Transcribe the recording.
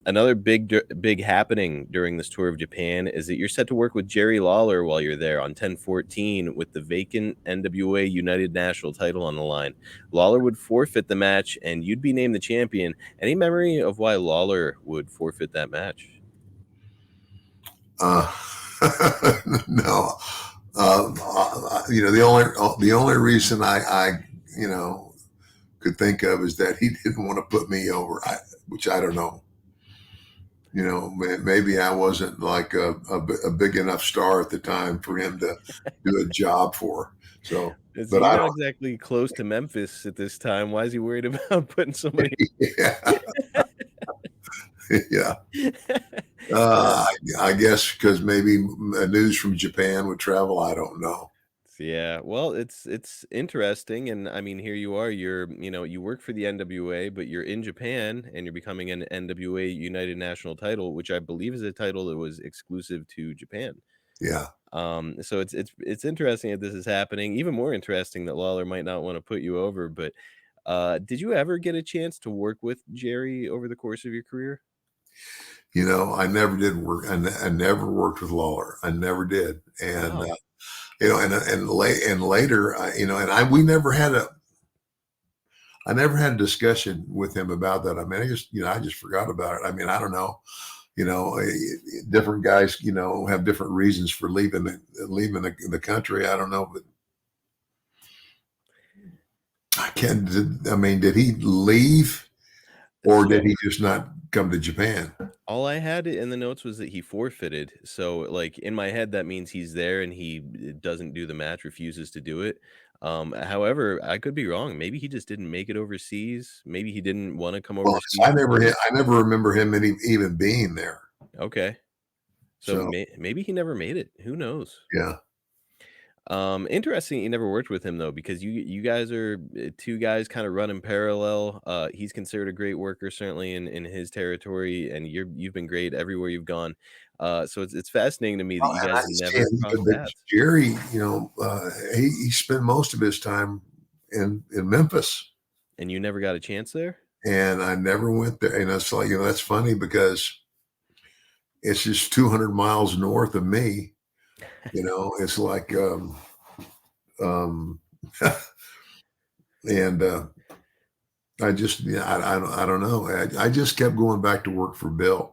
Another big happening during this tour of Japan is that you're set to work with Jerry Lawler while you're there on 10/14 with the vacant NWA United National title on the line. Lawler would forfeit the match, and you'd be named the champion. Any memory of why Lawler would forfeit that match? Uh, no, the only reason I could think of is that he didn't want to put me over, which I don't know. Maybe I wasn't like a big enough star at the time for him to do a job for. So, So but you're I not don't. exactly close to Memphis at this time. Why is he worried about putting somebody? Yeah, yeah. Yeah. I guess because maybe news from Japan would travel. I don't know. Yeah, well, it's interesting, and I mean, here you are. You work for the NWA, but you're in Japan, and you're becoming an NWA United National title, which I believe is a title that was exclusive to Japan. Yeah. So it's interesting that this is happening. Even more interesting that Lawler might not want to put you over. But did you ever get a chance to work with Jerry over the course of your career? I never did work. I never worked with Lawler. I never did. And Wow. and later, and I never had a discussion with him about that. I mean, I just forgot about it. I mean, I don't know. Different guys, have different reasons for leaving the country. I don't know, but I can't. I mean, did he leave or did So he just not come to Japan? all I had in the notes was that he forfeited. So, like, in my head, that means he's there and he doesn't do the match, refuses to do it. However, I could be wrong. Maybe he just didn't make it overseas. Maybe he didn't want to come Well, overseas to do it. I never remember him even being there. Okay. So So maybe he never made it. Who knows? yeah, Interesting you never worked with him though, because you guys are two guys kind of running parallel. He's considered a great worker, certainly in his territory, and you've been great everywhere you've gone. So it's fascinating to me that well, you and I guys yeah, never crossed but paths, Jerry, he spent most of his time in Memphis, and you never got a chance there. and I never went there. And it's like that's funny because it's just 200 miles north of me. It's like um, and I just yeah, I don't know. I just kept going back to work for Bill.